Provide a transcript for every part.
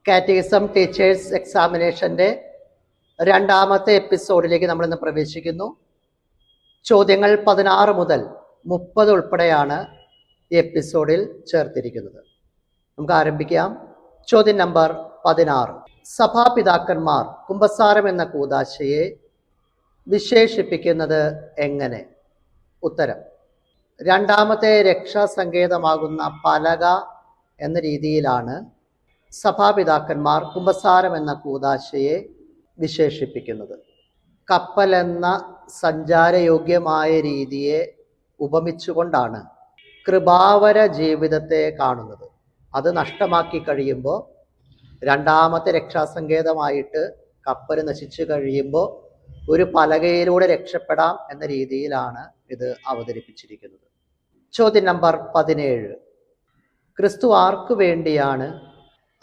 Catechism teachers എക്സാമിനേഷൻ്റെ രണ്ടാമത്തെ എപ്പിസോഡിലേക്ക് നമ്മളിന്ന് പ്രവേശിക്കുന്നു. ചോദ്യങ്ങൾ 16 മുതൽ 30 ഉൾപ്പെടെയാണ് ഈ എപ്പിസോഡിൽ ചേർത്തിരിക്കുന്നത്. നമുക്ക് ആരംഭിക്കാം. ചോദ്യം നമ്പർ 16. സഭാപിതാക്കന്മാർ കുമ്പസാരം എന്ന കൂദാശയെ വിശേഷിപ്പിക്കുന്നത് എങ്ങനെ? ഉത്തരം: രണ്ടാമത്തെ രക്ഷാസങ്കേതമാകുന്ന പലക എന്ന രീതിയിലാണ് സഭാപിതാക്കന്മാർ കുമ്പസാരം എന്ന കൂദാശയെ വിശേഷിപ്പിക്കുന്നത്. കപ്പലെന്ന സഞ്ചാരയോഗ്യമായ രീതിയെ ഉപമിച്ചുകൊണ്ടാണ് കൃപാവര ജീവിതത്തെ കാണുന്നത്. അത് നഷ്ടമാക്കി കഴിയുമ്പോൾ, രണ്ടാമത്തെ രക്ഷാസങ്കേതമായിട്ട് കപ്പൽ നശിച്ചു കഴിയുമ്പോൾ ഒരു പലകയിലൂടെ രക്ഷപ്പെടാം എന്ന രീതിയിലാണ് ഇത് അവതരിപ്പിച്ചിരിക്കുന്നത്. ചോദ്യം നമ്പർ 17. ക്രിസ്തു ആർക്കു വേണ്ടിയാണ്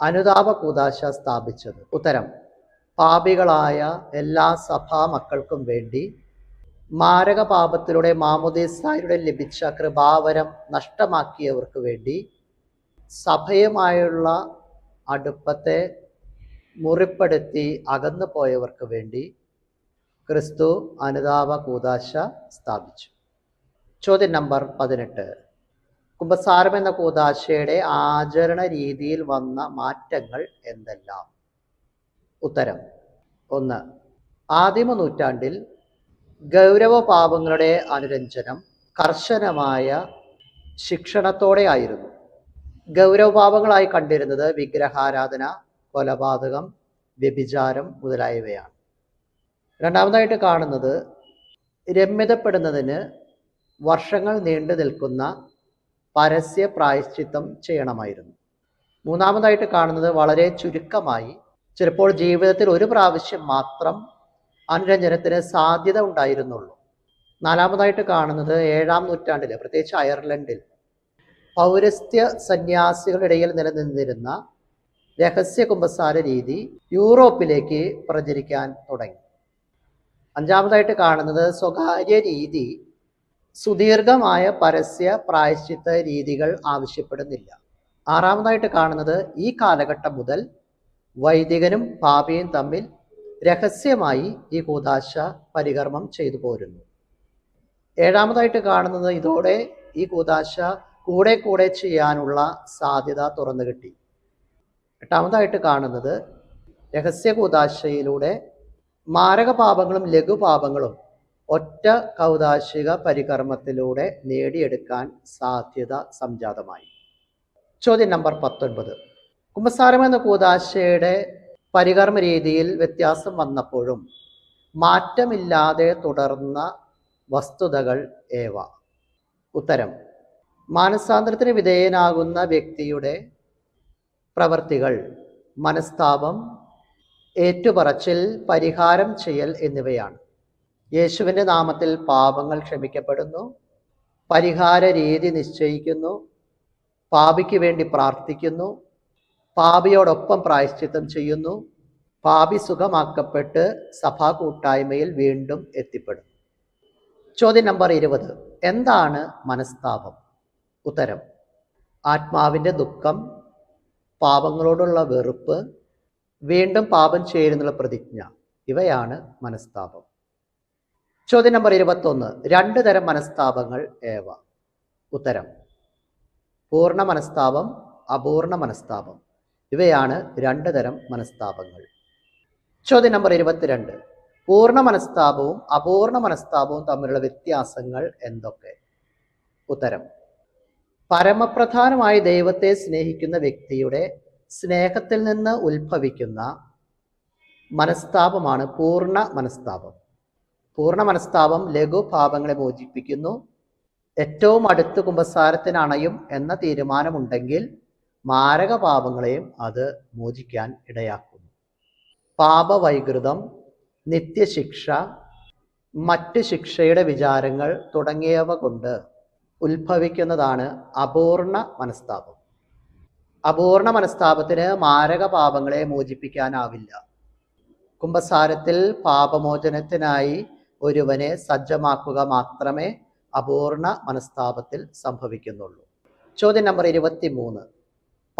അനുതാപ കൂദാശ സ്ഥാപിച്ചത്? ഉത്തരം: പാപികളായ എല്ലാ സഭാ മക്കൾക്കും വേണ്ടി. മാരക പാപത്തിലൂടെ മാമോദീസായിലൂടെ ലഭിച്ച കൃപാവരം നഷ്ടമാക്കിയവർക്ക് വേണ്ടി, സഭയുമായുള്ള അടുപ്പത്തെ മുറിപ്പെടുത്തി അകന്നു പോയവർക്ക് വേണ്ടി ക്രിസ്തു അനുതാപ കൂദാശ സ്ഥാപിച്ചു. ചോദ്യം നമ്പർ 18. കുമ്പസാരം എന്ന കൂദാശയുടെ ആചരണ രീതിയിൽ വന്ന മാറ്റങ്ങൾ എന്തെല്ലാം? ഉത്തരം: 1. ആദിമ നൂറ്റാണ്ടിൽ ഗൗരവപാപങ്ങളുടെ അനുരഞ്ജനം കർശനമായ ശിക്ഷണത്തോടെ ആയിരുന്നു. ഗൗരവപാപങ്ങളായി കണ്ടിരുന്നത് വിഗ്രഹാരാധന, കൊലപാതകം, വ്യഭിചാരം മുതലായവയാണ്. രണ്ടാമതായിട്ട് കാണുന്നത് രമ്യതപ്പെടുന്നതിന് വർഷങ്ങൾ നീണ്ടു നിൽക്കുന്ന പരസ്യ പ്രായശ്ചിത്തം ചെയ്യണമായിരുന്നു. മൂന്നാമതായിട്ട് കാണുന്നത് വളരെ ചുരുക്കമായി, ചിലപ്പോൾ ജീവിതത്തിൽ ഒരു പ്രാവശ്യം മാത്രം അനുരഞ്ജനത്തിന് സാധ്യത ഉണ്ടായിരുന്നുള്ളൂ. നാലാമതായിട്ട് കാണുന്നത് 7-ാം നൂറ്റാണ്ടിൽ, പ്രത്യേകിച്ച് അയർലൻഡിൽ പൗരസ്ത്യ സന്യാസികളിടയിൽ നിലനിന്നിരുന്ന രഹസ്യ കുമ്പസാര രീതി യൂറോപ്പിലേക്ക് പ്രചരിക്കാൻ തുടങ്ങി. അഞ്ചാമതായിട്ട് കാണുന്നത് സ്വകാര്യ രീതി സുദീർഘമായ പരസ്യ പ്രായശ്ചിത്ത രീതികൾ ആവശ്യപ്പെടുന്നില്ല. ആറാമതായിട്ട് കാണുന്നത് ഈ കാലഘട്ടം മുതൽ വൈദികനും പാപിയും തമ്മിൽ രഹസ്യമായി ഈ കൂദാശ പരികർമ്മം ചെയ്തു പോരുന്നു. ഏഴാമതായിട്ട് കാണുന്നത് ഇതോടെ ഈ കൂദാശ കൂടെ കൂടെ ചെയ്യാനുള്ള സാധ്യത തുറന്നു കിട്ടി. എട്ടാമതായിട്ട് കാണുന്നത് രഹസ്യ കൂദാശയിലൂടെ മാരകപാപങ്ങളും ലഘുപാപങ്ങളും ഒറ്റ കൗദാശിക പരികർമ്മത്തിലൂടെ നേടിയെടുക്കാൻ സാധ്യത സംജാതമായി. ചോദ്യം നമ്പർ 19. കുമ്പസാരം എന്ന കൂദാശയുടെ പരികർമ്മ രീതിയിൽ വ്യത്യാസം വന്നപ്പോഴും മാറ്റമില്ലാതെ തുടർന്ന വസ്തുതകൾ ഏവ? ഉത്തരം: മാനസാന്തരത്തിന് വിധേയനാകുന്ന വ്യക്തിയുടെ പ്രവർത്തികൾ, മനസ്താപം, ഏറ്റുപറച്ചിൽ, പരിഹാരം ചെയ്യൽ എന്നിവയാണ്. യേശുവിൻ്റെ നാമത്തിൽ പാപങ്ങൾ ക്ഷമിക്കപ്പെടുന്നു, പരിഹാര രീതി നിശ്ചയിക്കുന്നു, പാപിക്ക് വേണ്ടി പ്രാർത്ഥിക്കുന്നു, പാപിയോടൊപ്പം പ്രായശ്ചിത്തം ചെയ്യുന്നു, പാപി സുഖമാക്കപ്പെട്ട് സഭാ കൂട്ടായ്മയിൽ വീണ്ടും എത്തിപ്പെടും. ചോദ്യം നമ്പർ 20. എന്താണ് മനസ്താപം? ഉത്തരം: ആത്മാവിൻ്റെ ദുഃഖം, പാപങ്ങളോടുള്ള വെറുപ്പ്, വീണ്ടും പാപം ചെയ്യുന്നുള്ള പ്രതിജ്ഞ, ഇവയാണ് മനസ്താപം. ചോദ്യം നമ്പർ 21. 2 തരം മനസ്താപങ്ങൾ ഏവ? ഉത്തരം: പൂർണ്ണ മനസ്താപം, അപൂർണ മനസ്താപം, ഇവയാണ് 2 തരം മനസ്താപങ്ങൾ. ചോദ്യം നമ്പർ 22. പൂർണ്ണ മനസ്താപവും അപൂർണ മനസ്താപവും തമ്മിലുള്ള വ്യത്യാസങ്ങൾ എന്തൊക്കെ? ഉത്തരം: പരമപ്രധാനമായി ദൈവത്തെ സ്നേഹിക്കുന്ന വ്യക്തിയുടെ സ്നേഹത്തിൽ നിന്ന് ഉത്ഭവിക്കുന്ന മനസ്താപമാണ് പൂർണ്ണ മനസ്താപം. പൂർണ്ണ മനസ്താപം ലഘുപാപങ്ങളെ മോചിപ്പിക്കുന്നു. ഏറ്റവും അടുത്ത് കുമ്പസാരത്തിന് അണയും എന്ന തീരുമാനമുണ്ടെങ്കിൽ മാരക പാപങ്ങളെയും അത് മോചിക്കാൻ ഇടയാക്കുന്നു. പാപവൈകൃതം, നിത്യശിക്ഷ, മറ്റ് ശിക്ഷയുടെ വിചാരങ്ങൾ തുടങ്ങിയവ കൊണ്ട് ഉത്ഭവിക്കുന്നതാണ് അപൂർണ മനസ്താപം. അപൂർണ മനസ്താപത്തിന് മാരക പാപങ്ങളെ മോചിപ്പിക്കാനാവില്ല. കുമ്പസാരത്തിൽ പാപമോചനത്തിനായി ഒരുവനെ സജ്ജമാക്കുക മാത്രമേ അപൂർണ മനസ്താപത്തിൽ സംഭവിക്കുന്നുള്ളൂ. ചോദ്യം നമ്പർ 23.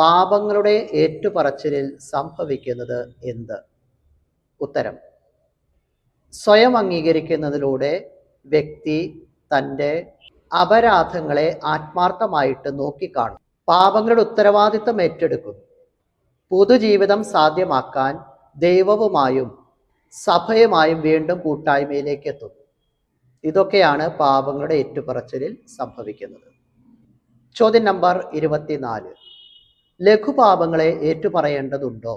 പാപങ്ങളുടെ ഏറ്റുപറച്ചിലിൽ സംഭവിക്കുന്നത് എന്ത്? ഉത്തരം: സ്വയം അംഗീകരിക്കുന്നതിലൂടെ വ്യക്തി തൻ്റെ അപരാധങ്ങളെ ആത്മാർത്ഥമായിട്ട് നോക്കിക്കാണും, പാപങ്ങളുടെ ഉത്തരവാദിത്തം ഏറ്റെടുക്കുന്നു, പുതുജീവിതം സാധ്യമാക്കാൻ ദൈവവുമായും സഭയുമായും വീണ്ടും കൂട്ടായ്മയിലേക്ക് എത്തുന്നു. ഇതൊക്കെയാണ് പാപങ്ങളുടെ ഏറ്റുപറച്ചിലിൽ സംഭവിക്കുന്നത്. ചോദ്യം നമ്പർ 24. ലഘുപാപങ്ങളെ ഏറ്റുപറയേണ്ടതുണ്ടോ?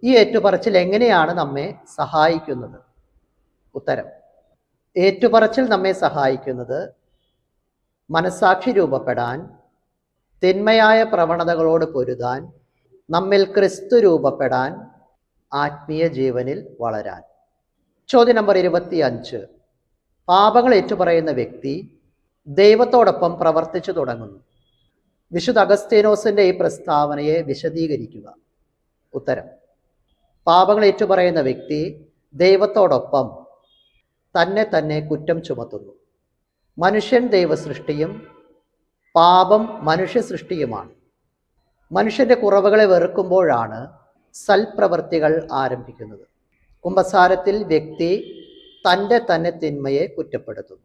ഈ ഏറ്റുപറച്ചിൽ എങ്ങനെയാണ് നമ്മെ സഹായിക്കുന്നത്? ഉത്തരം: ഏറ്റുപറച്ചിൽ നമ്മെ സഹായിക്കുന്നത് മനസാക്ഷി രൂപപ്പെടാൻ, തിന്മയായ പ്രവണതകളോട് പൊരുതാൻ, നമ്മിൽ ക്രിസ്തു രൂപപ്പെടാൻ, ആത്മീയ ജീവനിൽ വളരാൻ. ചോദ്യം നമ്പർ 25. പാപങ്ങൾ ഏറ്റുപറയുന്ന വ്യക്തി ദൈവത്തോടൊപ്പം പ്രവർത്തിച്ചു തുടങ്ങുന്നു. വിശുദ്ധ അഗസ്തീനോസിന്റെ ഈ പ്രസ്താവനയെ വിശദീകരിക്കുക. ഉത്തരം: പാപങ്ങൾ ഏറ്റുപറയുന്ന വ്യക്തി ദൈവത്തോടൊപ്പം തന്നെ കുറ്റം ചുമത്തുന്നു. മനുഷ്യൻ ദൈവസൃഷ്ടിയും പാപം മനുഷ്യ സൃഷ്ടിയുമാണ്. മനുഷ്യന്റെ കുറവുകളെ വെറുക്കുമ്പോഴാണ് സൽപ്രവൃത്തികൾ ആരംഭിക്കുന്നത്. കുമ്പസാരത്തിൽ വ്യക്തി തന്നെ തിന്മയെ കുറ്റപ്പെടുത്തുന്നു.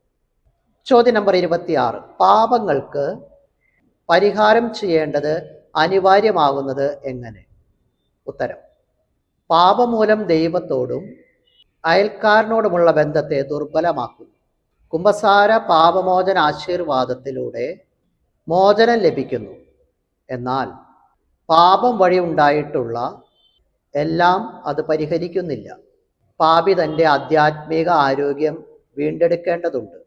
ചോദ്യം നമ്പർ 26. പാപങ്ങൾക്ക് പരിഹാരം ചെയ്യേണ്ടത് അനിവാര്യമാകുന്നത് എങ്ങനെ? ഉത്തരം: പാപം മൂലം ദൈവത്തോടും അയൽക്കാരനോടുമുള്ള ബന്ധത്തെ ദുർബലമാക്കുന്നു. കുമ്പസാര പാപമോചന ആശീർവാദത്തിലൂടെ മോചനം ലഭിക്കുന്നു. എന്നാൽ പാപം വഴി ഉണ്ടായിട്ടുള്ള എല്ലാം അത് പരിഹരിക്കുന്നില്ല. പാപി തൻ്റെ ആധ്യാത്മിക ആരോഗ്യം വീണ്ടെടുക്കേണ്ടതുണ്ട്.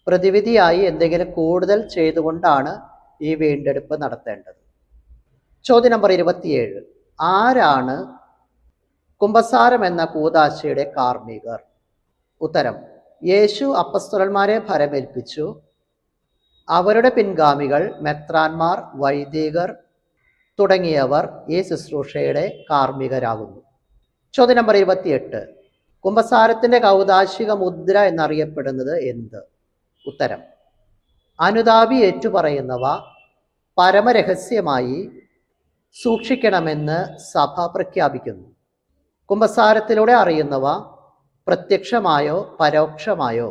പ്രതിവിധിയായി എന്തെങ്കിലും കൂടുതൽ ചെയ്തുകൊണ്ടാണ് ഈ വീണ്ടെടുപ്പ് നടത്തേണ്ടത്. ചോദ്യം നമ്പർ 27. ആരാണ് കുമ്പസാരം എന്ന കൂദാശയുടെ കാർമ്മികർ? ഉത്തരം: യേശു അപ്പസ്തലന്മാരെ ഭരമേൽപ്പിച്ചു. അവരുടെ പിൻഗാമികൾ മെത്രാന്മാർ, വൈദികർ തുടങ്ങിയവർ ഈ ശുശ്രൂഷയുടെ കാർമ്മികരാകുന്നു. ചോദ്യം നമ്പർ 28. കുമ്പസാരത്തിൻ്റെ കൗദാശിക മുദ്ര എന്നറിയപ്പെടുന്നത് എന്ത്? ഉത്തരം: അനുതാപി ഏറ്റുപറയുന്നവ പരമരഹസ്യമായി സൂക്ഷിക്കണമെന്ന് സഭ പ്രഖ്യാപിക്കുന്നു. കുമ്പസാരത്തിലൂടെ അറിയുന്നവ പ്രത്യക്ഷമായോ പരോക്ഷമായോ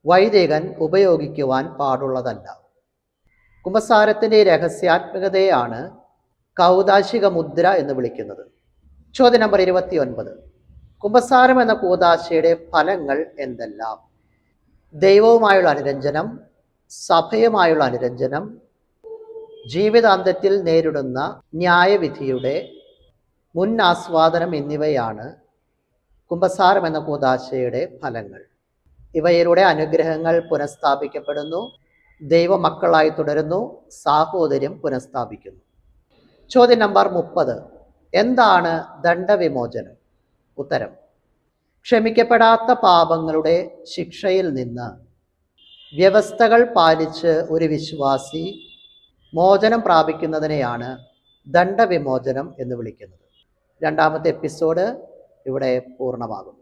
വൈദികൻ ഉപയോഗിക്കുവാൻ പാടുള്ളതല്ല. കുമ്പസാരത്തിൻ്റെ രഹസ്യാത്മകതയാണ് കൗദാശിക മുദ്ര എന്ന് വിളിക്കുന്നത്. ചോദ്യം നമ്പർ 29. കുമ്പസാരം എന്ന കൂദാശയുടെ ഫലങ്ങൾ എന്തെല്ലാം? ദൈവവുമായുള്ള അനുരഞ്ജനം, സഭയുമായുള്ള അനുരഞ്ജനം, ജീവിതാന്ത്യത്തിൽ നേരിടുന്ന ന്യായവിധിയുടെ മുൻ ആസ്വാദനം എന്നിവയാണ് കുമ്പസാരം എന്ന കൂദാശയുടെ ഫലങ്ങൾ. ഇവയിലൂടെ അനുഗ്രഹങ്ങൾ പുനഃസ്ഥാപിക്കപ്പെടുന്നു, ദൈവമക്കളായി തുടരുന്നു, സാഹോദര്യം പുനഃസ്ഥാപിക്കുന്നു. ചോദ്യം നമ്പർ 30. എന്താണ് ദണ്ഡവിമോചനം? ഉത്തരം: ക്ഷമിക്കപ്പെടാത്ത പാപങ്ങളുടെ ശിക്ഷയിൽ നിന്ന് വ്യവസ്ഥകൾ പാലിച്ച് ഒരു വിശ്വാസി മോചനം പ്രാപിക്കുന്നതിനെയാണ് ദണ്ഡവിമോചനം എന്ന് വിളിക്കുന്നത്. രണ്ടാമത്തെ എപ്പിസോഡ് ഇവിടെ പൂർണ്ണമാകും.